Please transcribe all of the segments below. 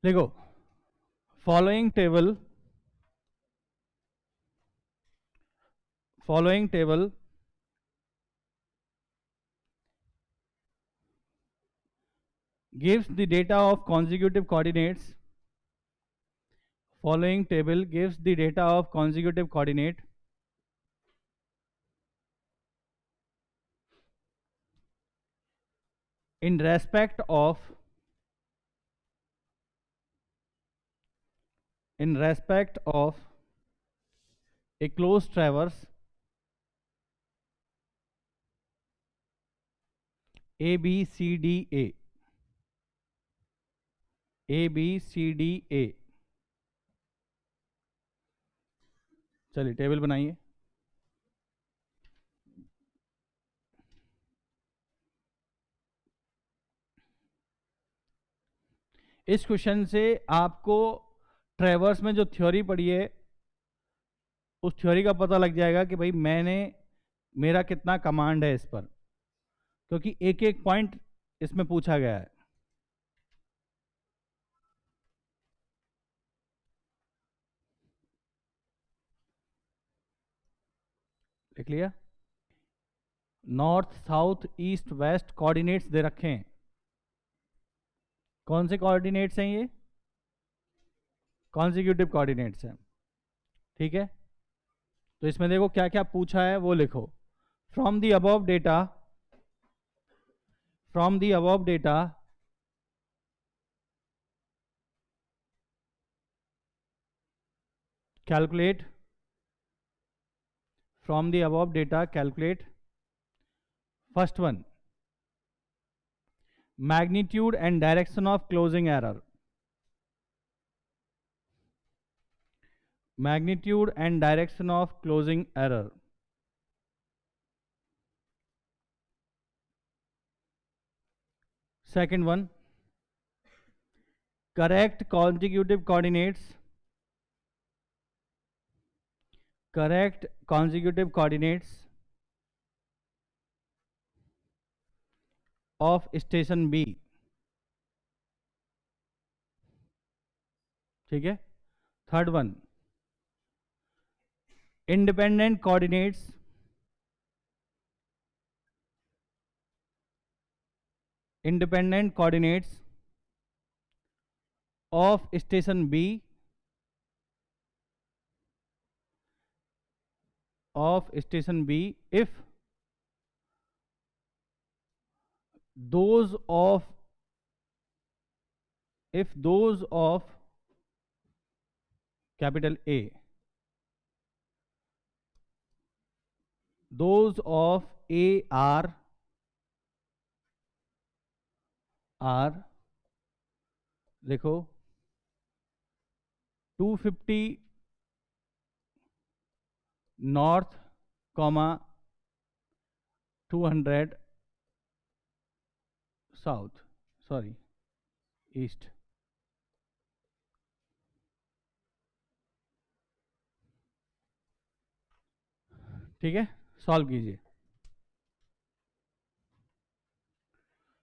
देखो, following table gives the data of consecutive coordinates. Following table gives the data of consecutive coordinate in respect of a closed traverse A B C D A. A B C D A. चलिए table बनाइए। इस question से आपको ट्रेवर्स में जो theory पढ़ी है उस थ्योरी का पता लग जाएगा कि भाई मेरा कितना कमांड है इस पर, क्योंकि एक एक पॉइंट इसमें पूछा गया है। लिख लिया? North south east west coordinates दे रखे हैं। कौन से कोऑर्डिनेट्स हैं ये? कॉन्जिक्यूटिव कोऑर्डिनेट्स हैं। ठीक है, तो इसमें देखो क्या क्या पूछा है वो लिखो। From the above data calculate first one, magnitude and direction of closing error. Magnitude and direction of closing error. Second one, correct consecutive coordinates of station B. ठीक है। Third one, independent coordinates of station B if those of capital A, those of A are देखो 250 north, 200 south, sorry east. ठीक है, solve कीजिए।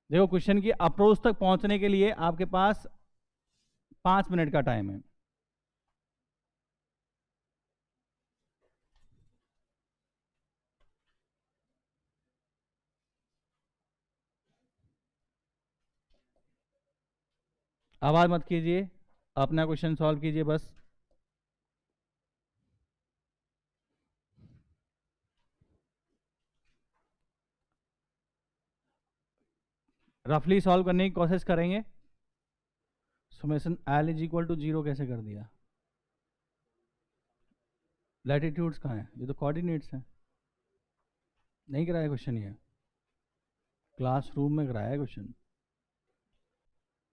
देखो, question की approach तक पहुंचने के लिए आपके पास 5 मिनट का टाइम है। आवाज मत कीजिए, अपना क्वेश्चन सॉल्व कीजिए बस। रफली सॉल्व करने की कोशिश करेंगे। Summation L is equal to 0 कैसे कर दिया? लैटिट्यूड्स कहाँ हैं? ये तो कोऑर्डिनेट्स हैं। नहीं कराया क्वेश्चन, ये क्लासरूम में कराया है क्वेश्चन।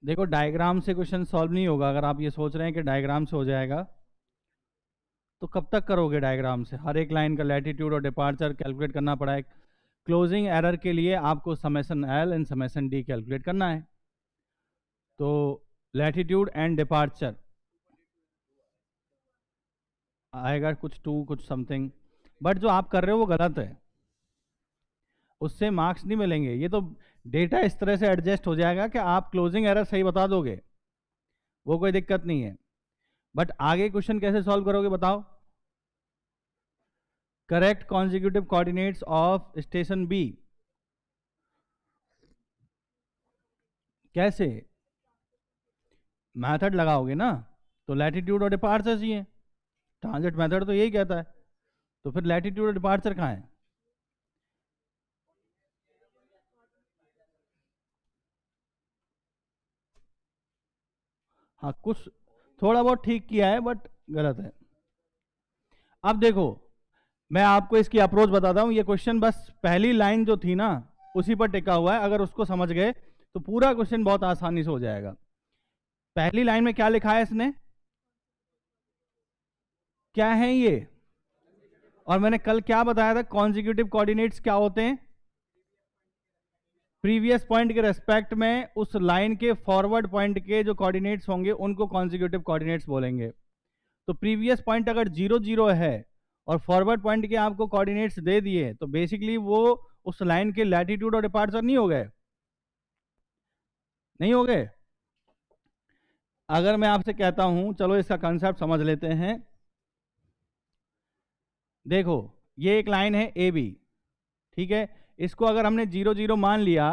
देखो, डायग्राम से क्वेश्चन सॉल्व नहीं होगा। अगर आप ये सोच रहे हैं कि डायग्राम से हो जाएगा तो कब तक करोगे डायग्राम से? हर एक लाइन का लैटिट्यूड और डिपार्चर कैलकुलेट करना पड़ा है। क्लोजिंग एरर के लिए आपको summation L and summation D calculate करना है। तो लैटिट्यूड एंड डिपार्चर आएगा कुछ 2 कुछ समथिंग, बट जो आप कर रहे हो वो गलत है, उससे मार्क्स नहीं मिलेंगे। ये तो डेटा इस तरह से एडजस्ट हो जाएगा कि आप क्लोजिंग एरर सही बता दोगे, वो कोई दिक्कत नहीं है, बट आगे क्वेश्चन कैसे सॉल्व करोगे बताओ? Correct consecutive coordinates of station B, कैसे? मेथड लगाओगे ना, तो लैटिट्यूड और डिपार्चर चाहिए, ट्रांजिट मेथड तो यही कहता है, तो फिर लैटिट्यूड और डिपार्चर कहाँ है? हाँ कुछ थोड़ा बहुत ठीक किया है बट गलत है। अब देखो, मैं आपको इसकी अप्रोच बताता हूं, ये क्वेश्चन बस पहली लाइन जो थी ना उसी पर टिका हुआ है, अगर उसको समझ गए तो पूरा क्वेश्चन बहुत आसानी से हो जाएगा। पहली लाइन में क्या लिखा है इसने, क्या है ये, और मैंने कल क्या बताया था, कॉन्जिक्यूटिव कोऑर्डिनेट्स क्या होते हैं? प्रीवियस पॉइंट के रेस्पेक्ट में उस लाइन के फॉरवर्ड पॉइंट के जो कोऑर्डिनेट्स होंगे उनको कॉन्जिक्यूटिव कोऑर्डिनेट्स बोलेंगे। तो प्रीवियस पॉइंट अगर 0 0 है और फॉरवर्ड पॉइंट के आपको कोऑर्डिनेट्स दे दिए, तो बेसिकली वो उस लाइन के लैटिट्यूड और डिपार्चर नहीं हो गए, नहीं हो गए। अगर मैं आपसे कहता हूं, चलो इसका कंसेप्ट समझ लेते हैं। देखो, ये एक लाइन है ए बी, ठीक है, इसको अगर हमने 0 0 मान लिया,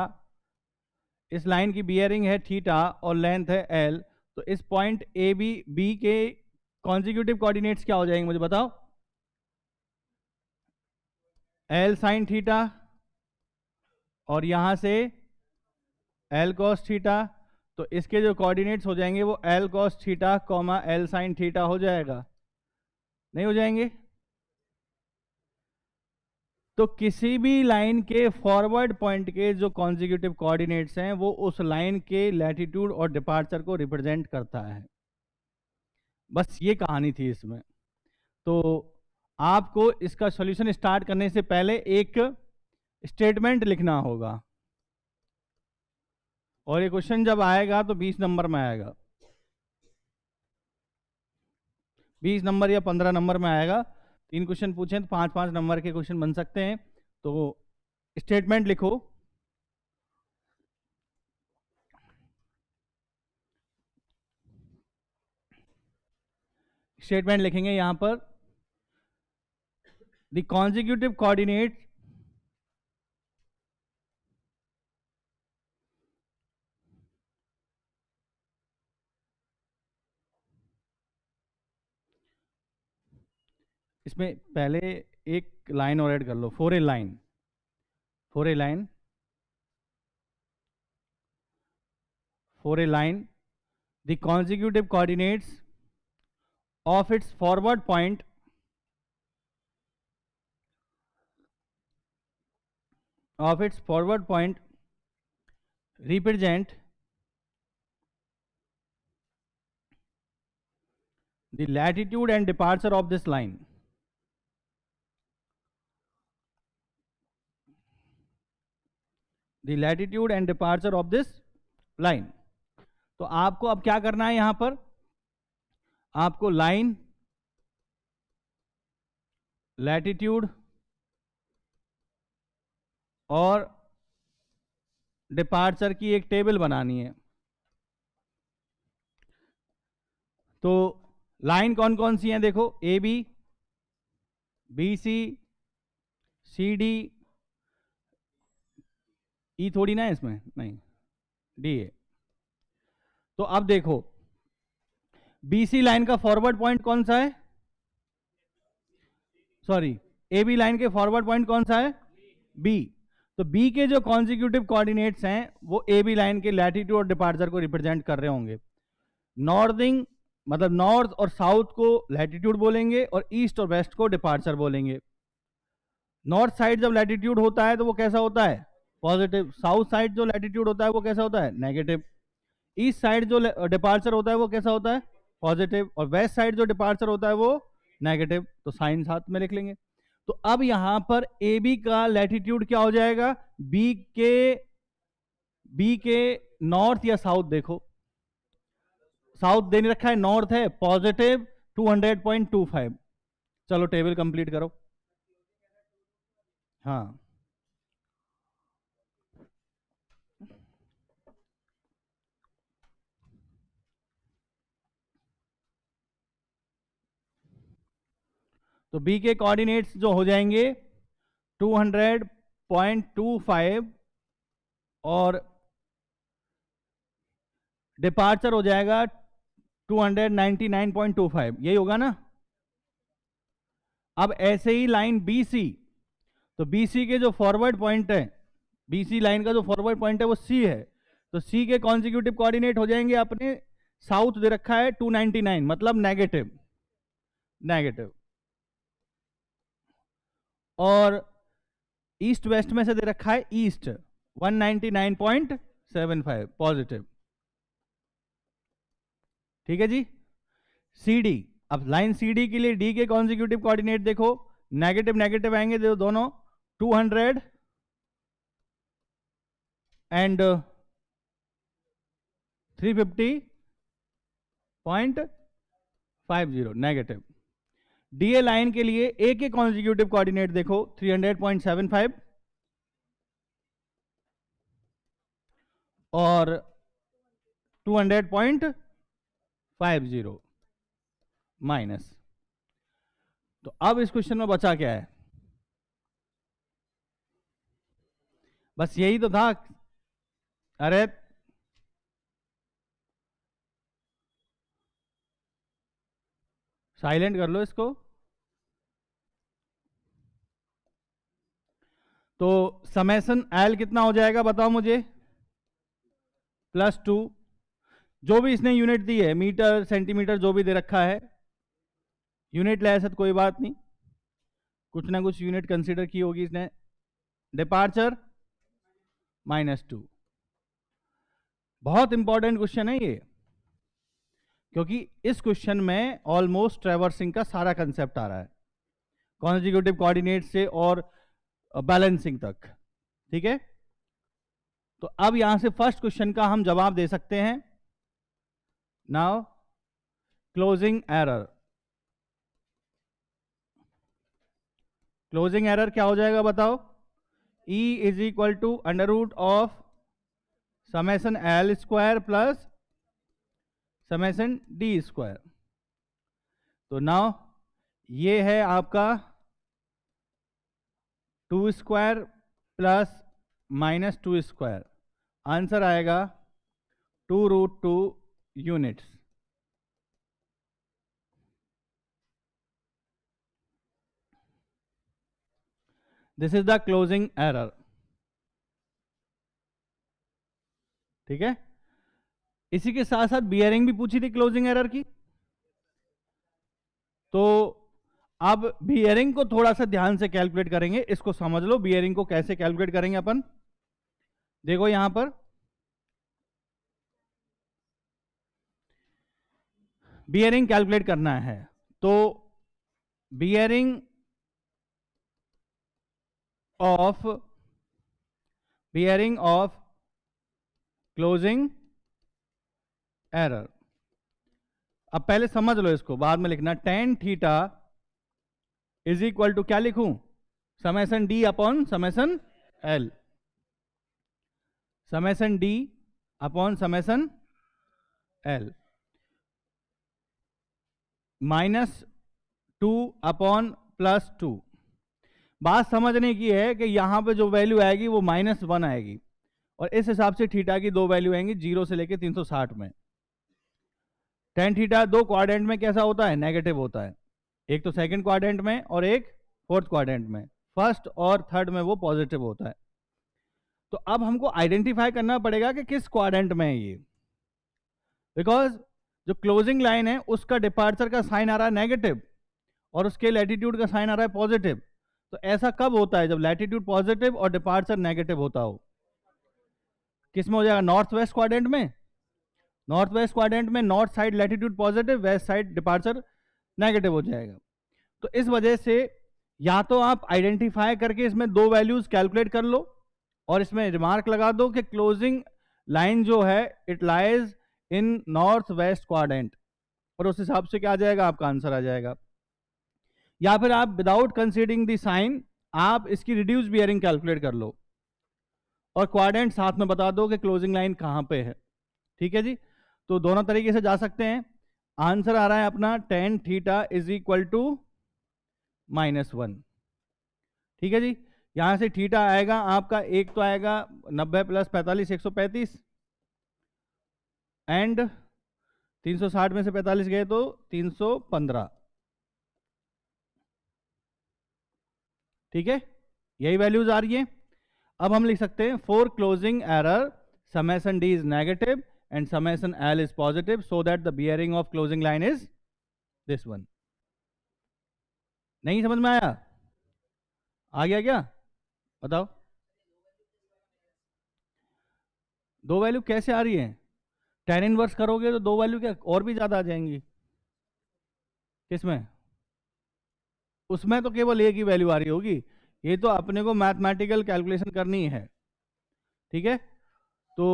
इस लाइन की बियरिंग है थीटा और लेंथ है एल, तो इस पॉइंट ए बी बी के कॉन्जिक्यूटिव कोऑर्डिनेट्स क्या हो जाएंगे मुझे बताओ? एल साइन थीटा और यहां से एल कॉस थीटा, तो इसके जो कोऑर्डिनेट्स हो जाएंगे वो L cos theta comma L sine theta हो जाएगा, नहीं हो जाएंगे? तो किसी भी लाइन के फॉरवर्ड पॉइंट के जो कॉन्जिक्यूटिव कोऑर्डिनेट्स हैं वो उस लाइन के लैटिट्यूड और डिपार्चर को रिप्रेजेंट करता है। बस ये कहानी थी इसमें। तो आपको इसका सॉल्यूशन स्टार्ट करने से पहले एक स्टेटमेंट लिखना होगा, और ये क्वेश्चन जब आएगा तो 20 नंबर में आएगा, 20 नंबर या 15 नंबर में आएगा। 3 क्वेश्चन पूछें तो 5 5 नंबर के क्वेश्चन बन सकते हैं। तो स्टेटमेंट लिखो, स्टेटमेंट लिखेंगे यहां पर, द कॉन्जिक्यूटिव कोऑर्डिनेट इसमें पहले एक लाइन और ऐड कर लो, for a line, for a line, for a line the consecutive coordinates of its forward point represent the latitude and departure of this line, the latitude and departure of this line। तो आपको अब क्या करना है, यहां पर आपको line, latitude और डिपार्चर की एक टेबल बनानी है। तो लाइन कौन कौन सी हैं देखो, A B, B C, C D, E थोड़ी ना है इसमें, नहीं, डी है। तो अब देखो, बीसी लाइन का फॉरवर्ड पॉइंट कौन सा है, सॉरी, ए बी लाइन के फॉरवर्ड पॉइंट कौन सा है, बी। तो बी के जो कॉन्जिक्यूटिव कोऑर्डिनेट्स हैं वो ए बी लाइन के लैटिट्यूड और डिपार्चर को रिप्रेजेंट कर रहे होंगे। नॉर्थिंग मतलब नॉर्थ और साउथ को लैटिट्यूड बोलेंगे और ईस्ट और वेस्ट को डिपार्चर बोलेंगे। नॉर्थ साइड जब लैटिट्यूड होता है तो वो कैसा होता है, पॉजिटिव। साउथ साइड जो लैटिट्यूड होता है वो कैसा होता है, नेगेटिव। ईस्ट साइड जो डिपार्चर होता है वो कैसा होता है, पॉजिटिव। और वेस्ट साइड जो डिपार्चर होता है वो नेगेटिव। तो साइन साथ में लिख लेंगे। तो अब यहां पर ए बी का लैटिट्यूड क्या हो जाएगा, बी के नॉर्थ या साउथ, देखो साउथ दे रखा है, नॉर्थ है पॉजिटिव 200.25। चलो टेबल कंप्लीट करो। हाँ, तो बी के कोऑर्डिनेट्स जो हो जाएंगे 200.25 और डिपार्चर हो जाएगा 299.25, यही होगा ना। अब ऐसे ही लाइन BC, तो BC के जो फॉरवर्ड पॉइंट है, BC लाइन का जो फॉरवर्ड पॉइंट है वो C है, तो C के कॉन्जिक्यूटिव कोऑर्डिनेट हो जाएंगे अपने, साउथ दे रखा है 299, मतलब नेगेटिव नेगेटिव, और ईस्ट वेस्ट में से दे रखा है ईस्ट 199.75 पॉजिटिव। ठीक है जी। CD, अब लाइन CD के लिए D के कॉन्जिक्यूटिव कोऑर्डिनेट देखो, नेगेटिव नेगेटिव आएंगे दोनों, 200 एंड 350.50 नेगेटिव। DA लाइन के लिए A के कॉन्जिक्यूटिव कोऑर्डिनेट देखो, 300.75 और 200.50 माइनस। तो अब इस क्वेश्चन में बचा क्या है, बस यही तो था। अरे साइलेंट कर लो इसको। तो समेसन L कितना हो जाएगा बताओ मुझे, +2, जो भी इसने यूनिट दी है, मीटर सेंटीमीटर जो भी दे रखा है, यूनिट ले ऐसा तो कोई बात नहीं, कुछ ना कुछ यूनिट कंसीडर की होगी इसने। डिपार्चर -2, बहुत इंपॉर्टेंट क्वेश्चन है ये, क्योंकि इस क्वेश्चन में ऑलमोस्ट ट्रैवर्सिंग का सारा कंसेप्ट आ रहा है, कॉन्जिक्यूटिव कोऑर्डिनेट से और बैलेंसिंग तक। ठीक है, तो अब यहां से फर्स्ट क्वेश्चन का हम जवाब दे सकते हैं। Now closing error, closing error क्या हो जाएगा बताओ, E is equal to √of summation L square plus summation D square. तो नाउ ये है आपका 2 स्क्वायर प्लस -2 स्क्वायर, आंसर आएगा 2√2 units. This is the closing error. ठीक है, इसी के साथ साथ बियरिंग भी पूछी थी क्लोजिंग एरर की, तो अब बियरिंग को थोड़ा सा ध्यान से कैलकुलेट करेंगे, इसको समझ लो बियरिंग को कैसे कैलकुलेट करेंगे अपन। देखो यहां पर बियरिंग कैलकुलेट करना है, तो बियरिंग ऑफ क्लोजिंग एरर, अब पहले समझ लो इसको, बाद में लिखना। tan theta is equal to क्या लिखूं, summation D upon summation L, summation D upon summation L, -2 upon +2। बात समझने की है कि यहां पे जो वैल्यू आएगी वो -1 आएगी, और इस हिसाब से थीटा की दो वैल्यू आएंगी 0 से लेके 360 में। tan थीटा दो क्वाड्रेंट में कैसा होता है, नेगेटिव होता है, एक तो सेकंड क्वाड्रेंट में और एक फोर्थ क्वाड्रेंट में, फर्स्ट और थर्ड में वो पॉजिटिव होता है। तो अब हमको आइडेंटिफाई करना पड़ेगा कि किस क्वाड्रेंट में है ये, बिकॉज जो क्लोजिंग लाइन है उसका डिपार्चर का साइन आ रहा है नेगेटिव और उसके लैटिट्यूड का साइन आ रहा है पॉजिटिव। तो ऐसा कब होता है, जब लैटिट्यूड पॉजिटिव और डिपार्चर नेगेटिव होता हो। किस में हो जाएगा, नॉर्थ वेस्ट क्वाड्रेंट में, नॉर्थ वेस्ट क्वाड्रेंट में north side latitude positive, west side departure negative हो जाएगा। तो इस वजह से या तो आप आइडेंटिफाई करके इसमें दो वैल्यूज कैलकुलेट कर लो और इसमें रिमार्क लगा दो कि क्लोजिंग लाइन जो है it lies in north west quadrant, और उस हिसाब से क्या आ जाएगा, आपका आंसर आ जाएगा। या फिर आप विदाउट कंसीडरिंग द साइन आप इसकी रिड्यूस बियरिंग कैलकुलेट कर लो और क्वाड्रेंट साथ में बता दो कि क्लोजिंग लाइन कहां पे है। ठीक है जी, तो दोनों तरीके से जा सकते हैं। आंसर आ रहा है अपना tan theta is equal to -1। ठीक है जी, यहां से थीटा आएगा आपका, एक तो आएगा 90 + 45 135, एंड 360 में से 45 गए तो 315। ठीक है, यही वैल्यूज आ रही है। अब हम लिख सकते हैं for closing error summation D is negative and summation L is positive, so that the bearing of closing line is this one. नहीं समझ में आया? आ गया क्या? बताओ। दो वैल्यू कैसे आ रही है? tan इनवर्स करोगे तो दो वैल्यू क्या और भी ज्यादा आ जाएंगी। किसमें? उसमें तो केवल एक ही वैल्यू आ रही होगी, ये तो अपने को मैथमेटिकल कैलकुलेशन करनी है। ठीक है, तो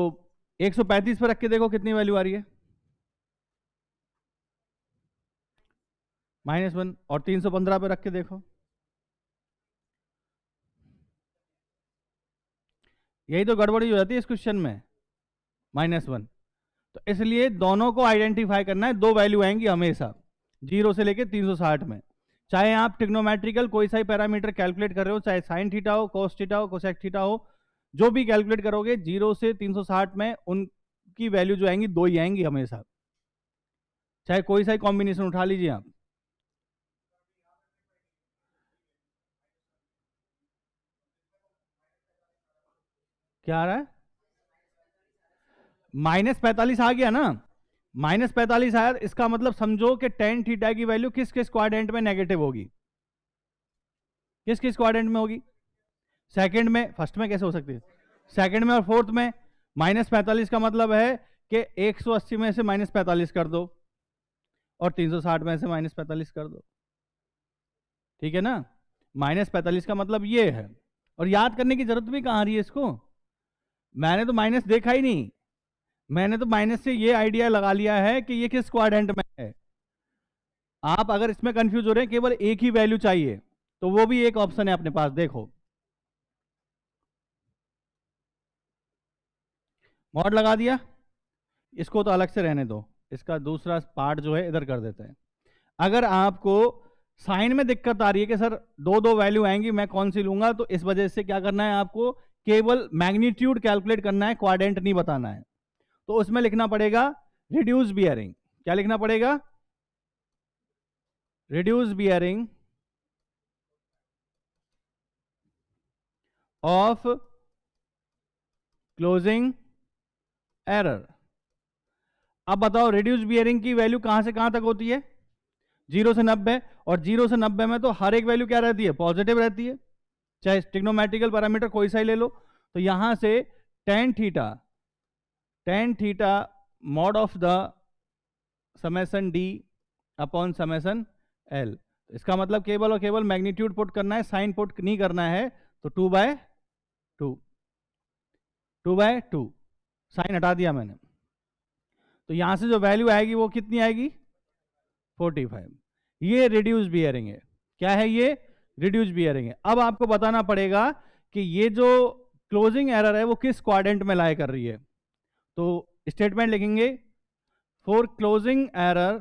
135 पर रख के देखो कितनी वैल्यू आ रही है, -1, और 315 पर रख के देखो, यही तो गड़बड़ी हो जाती है इस क्वेश्चन में, -1। तो इसलिए दोनों को आइडेंटिफाई करना है, दो वैल्यू आएंगी हमेशा 0 से लेके 360 में। चाहे आप ट्रिग्नोमेट्रिकल कोई सा ही पैरामीटर कैलकुलेट कर रहे हो, चाहे साइन थीटा हो, कोस थीटा हो, कोसेक थीटा हो, जो भी कैलकुलेट करोगे 0 से 360 में उनकी वैल्यू जो आएंगी दो ही आएंगी हमेशा, चाहे कोई सा ही कॉम्बिनेशन उठा लीजिए आप। क्या आ रहा है? -45 आ गया ना, -45 आया, इसका मतलब समझो कि tan थीटा की वैल्यू किस किस क्वाड्रेंट में नेगेटिव होगी, किस किस क्वाड्रेंट में होगी? सेकंड में, फर्स्ट में कैसे हो सकती है? सेकंड में और फोर्थ में। -45 का मतलब है कि 180 में से -45 कर दो और 360 में से -45 कर दो। ठीक है ना, -45 का मतलब ये है, और याद करने की जरूरत भी कहां आ रही है इसको, मैंने तो माइनस देखा ही नहीं, मैंने तो माइनस से ये आइडिया लगा लिया है कि ये किस क्वाड्रेंट में है। आप अगर इसमें कंफ्यूज हो रहे हैं, केवल एक ही वैल्यू चाहिए, तो वो भी एक ऑप्शन है अपने पास, देखो मॉड लगा दिया, इसको तो अलग से रहने दो, इसका दूसरा पार्ट जो है इधर कर देते हैं। अगर आपको साइन में दिक्कत आ रही है कि सर दो दो वैल्यू आएंगी, मैं कौन सी लूंगा, तो इस वजह से क्या करना है आपको, केवल मैग्नीट्यूड कैलकुलेट करना है, क्वाड्रेंट नहीं बताना है। तो उसमें लिखना पड़ेगा रिड्यूस बियरिंग। क्या लिखना पड़ेगा? Reduce bearing of closing error. अब बताओ रिड्यूस बियरिंग की वैल्यू कहां से कहां तक होती है? 0 से 90, और 0 से 90 में तो हर एक वैल्यू क्या रहती है? पॉजिटिव रहती है, चाहे ट्रिग्नोमेट्रिकल पैरामीटर कोई सा ही ले लो। तो यहां से tan theta mod of the summation d upon summation l, इसका मतलब केवल और केवल मैग्नीट्यूड पुट करना है, साइन पुट नहीं करना है। तो 2/2 साइन हटा दिया मैंने, तो यहां से जो वैल्यू आएगी वो कितनी आएगी? 45। ये रिड्यूस बियरिंग है। क्या है ये? रिड्यूस बियरिंग है। अब आपको बताना पड़ेगा कि ये जो क्लोजिंग एरर है वो किस क्वाड्रेंट में लाई कर रही है। तो स्टेटमेंट लिखेंगे for closing error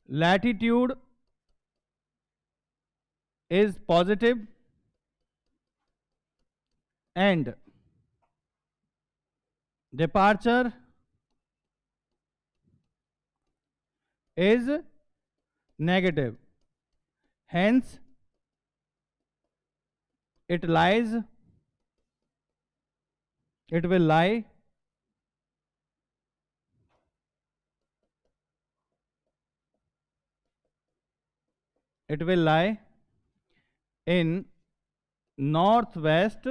latitude is positive and departure is negative, hence it will lie in northwest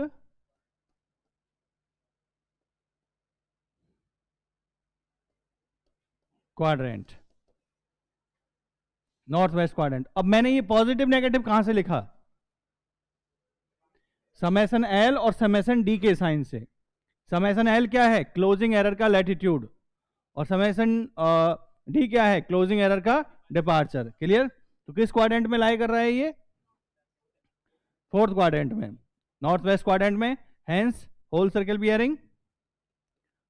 quadrant. North west quadrant. अब मैंने ये पॉजिटिव नेगेटिव कहां से लिखा? समेशन एल और समेशन डी के साइन से। समेशन एल क्या है? क्लोजिंग एरर का लैटिट्यूड, और समेशन डी क्या है? क्लोजिंग एरर का डिपार्चर। क्लियर? तो किस क्वाड्रेंट में लाई कर रहा है ये? फोर्थ क्वाड्रेंट में, नॉर्थ वेस्ट क्वाड्रेंट में, hence whole circle bearing,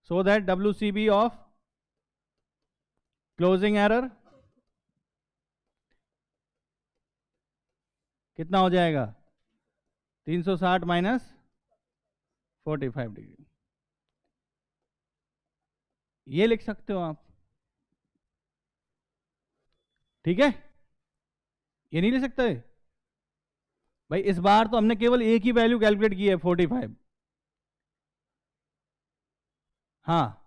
so that WCB of closing error कितना हो जाएगा? 360 माइनस 45 डिग्री, ये लिख सकते हो आप, ठीक है। ये नहीं लिख सकते भाई, इस बार तो हमने केवल एक ही वैल्यू कैलकुलेट की है 45। हाँ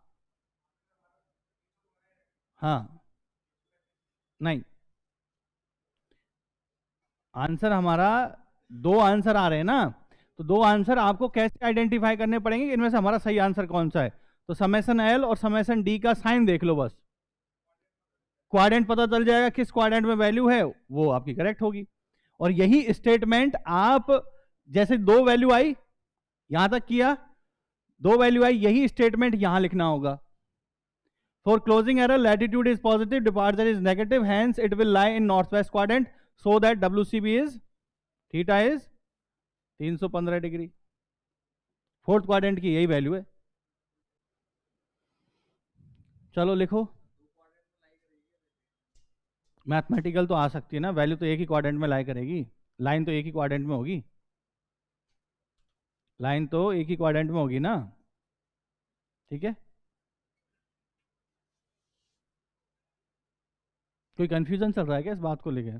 हाँ, नहीं, आंसर हमारा दो आंसर आ रहे हैं ना, तो दो आंसर आपको कैसे आइडेंटिफाई करने पड़ेंगे कि इनमें से हमारा सही आंसर कौन सा है। तो समेसन एल और समेसन डी का साइन देख लो बस, क्वाड्रेंट पता चल जाएगा किस क्वाड्रेंट में वैल्यू है, वो आपकी करेक्ट होगी। और यही स्टेटमेंट आप, जैसे दो वैल्यू आई यहां तक किया, दो वैल्यू आई, यही स्टेटमेंट यहां लिखना होगा। For closing error latitude is positive, departure is negative, hence it will lie in north west quadrant, so that WCB is theta is 315 degree. Fourth quadrant की यही वैल्यू है। चलो लिखो, मैथमेटिकल तो आ सकती है ना, वैल्यू तो एक ही क्वाड्रेंट में लाई करेगी, लाइन तो एक ही क्वाड्रेंट में होगी, लाइन तो एक ही क्वाड्रेंट में होगी ना, ठीक है। कोई कंफ्यूजन चल रहा है क्या इस बात को लेकर?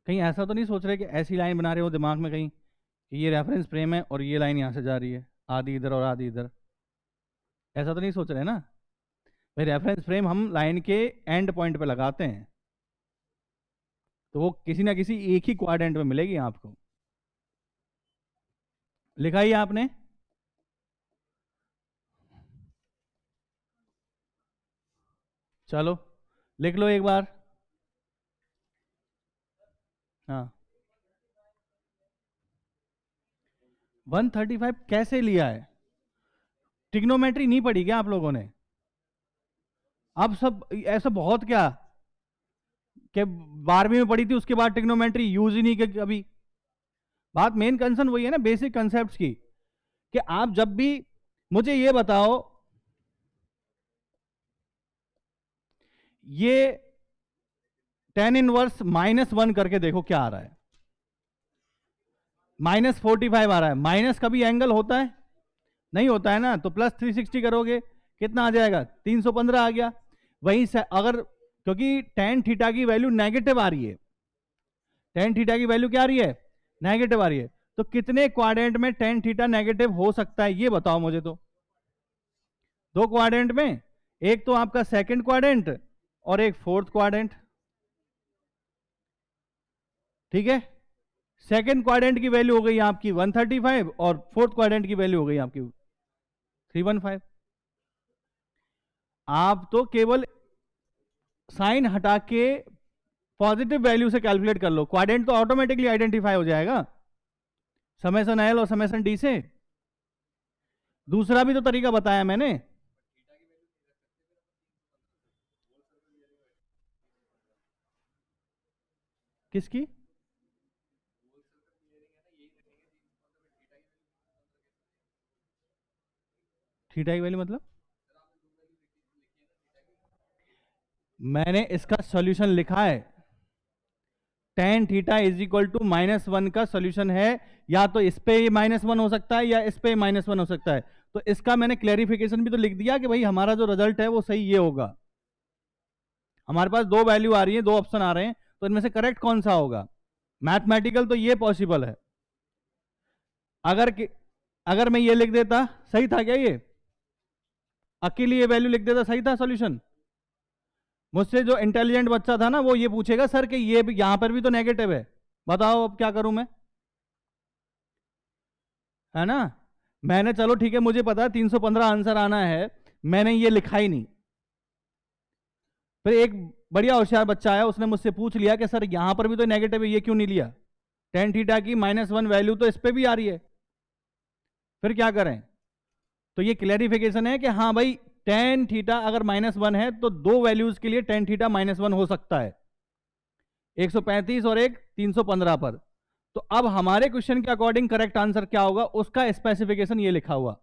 कहीं ऐसा तो नहीं सोच रहे कि ऐसी लाइन बना रहे हो दिमाग में कहीं कि ये रेफरेंस फ्रेम है और ये लाइन यहाँ से जा रही है, आधी इधर और आधी इधर, ऐसा तो नहीं सोच रहे ना भाई? रेफरेंस फ्रेम हम लाइन के एंड पॉइंट पे लगाते हैं, तो वो किसी ना किसी एक ही क्वाड्रेंट में मिलेगी आपको। लिखा ही आपने? चलो लिख लो एक बार। हाँ, 135 कैसे लिया है? ट्रिग्नोमेट्री नहीं पढ़ी क्या आप लोगों ने? अब सब ऐसा बहुत क्या कि 12वीं में पढ़ी थी उसके बाद ट्रिग्नोमेट्री यूज ही नहीं की कभी। बात मेन कंसर्न वही है ना, बेसिक कंसेप्ट्स की, कि आप जब भी मुझे ये बताओ, ये tan इनवर्स -1 करके देखो क्या आ रहा है, -45 आ रहा है। माइनस का भी एंगल होता है? नहीं होता है ना, तो +360 करोगे कितना आ जाएगा? 315 आ गया। वहीं से अगर, क्योंकि tan थीटा की वैल्यू नेगेटिव आ रही है, tan थीटा की वैल्यू क्या आ रही है? नेगेटिव आ रही है, तो कितने क्वाड्रेंट में tan थीटा नेगेटिव हो सकता है ये बताओ मुझे। तो दो क्वाड्रेंट में, एक तो आपका सेकंड क्वाड्रेंट और एक फोर्थ क्वाड्रेंट, ठीक है। सेकंड क्वाड्रेंट की वैल्यू हो गई आपकी 135 और फोर्थ क्वाड्रेंट की वैल्यू हो गई आपकी 315। आप तो केवल साइन हटा के पॉजिटिव वैल्यू से कैलकुलेट कर लो, क्वाड्रेंट तो ऑटोमेटिकली आइडेंटिफाई हो जाएगा समेसन एल और समेसन डी से। दूसरा भी तो तरीका बताया मैंने। किसकी? थीटा की वैल्यू मतलब? मैंने इसका सॉल्यूशन लिखा है, tan theta is equal to -1 का सॉल्यूशन है, या तो इस पे -1 हो सकता है या इस पे -1 हो सकता है। तो इसका मैंने क्लैरिफिकेशन भी तो लिख दिया कि भाई हमारा जो रिजल्ट है वो सही ये होगा। हमारे पास दो वैल्यू आ रही है, दो ऑप्शन आ रहे हैं, तो इनमें से करेक्ट कौन सा होगा? मैथमेटिकल तो ये पॉसिबल है। अगर अगर मैं ये लिख देता, सही था क्या? ये अकेली ये वैल्यू लिख देता, सही था सॉल्यूशन? मुझसे जो इंटेलिजेंट बच्चा था ना, वो ये पूछेगा सर कि ये भी यहां पर भी तो नेगेटिव है, बताओ अब क्या करूं मैं, है ना। मैंने, चलो ठीक है, मुझे पता है 315 आंसर आना है, मैंने ये लिखा ही नहीं। फिर एक बढ़िया होशियार बच्चा आया, उसने मुझसे पूछ लिया कि सर यहां पर भी तो नेगेटिव है, ये क्यों नहीं लिया? tan थीटा की -1 वैल्यू तो इस पे भी आ रही है, फिर क्या करें? तो ये क्लैरिफिकेशन है कि हाँ भाई, tan थीटा अगर -1 है तो दो वैल्यूज के लिए tan थीटा -1 हो सकता है, 135 और एक 315 पर। तो अब हमारे क्वेश्चन के अकॉर्डिंग करेक्ट आंसर क्या होगा, उसका स्पेसिफिकेशन ये लिखा हुआ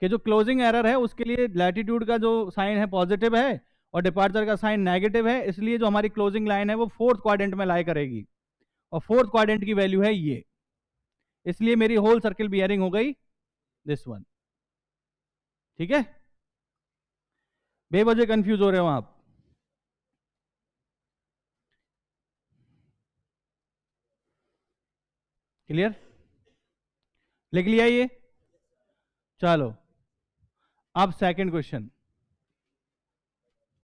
कि जो क्लोजिंग एरर है उसके लिए लैटिट्यूड का जो साइन है पॉजिटिव है, और डिपार्चर का साइन नेगेटिव है, इसलिए जो हमारी क्लोजिंग लाइन है वो फोर्थ क्वाड्रेंट में लाई करेगी, और फोर्थ क्वाड्रेंट की वैल्यू है ये, इसलिए मेरी होल सर्किल बियरिंग हो गई दिस वन। ठीक है, बेवजह कंफ्यूज हो रहे हो आप? क्लियर? लिख लिया ये? चलो अब सेकंड क्वेश्चन।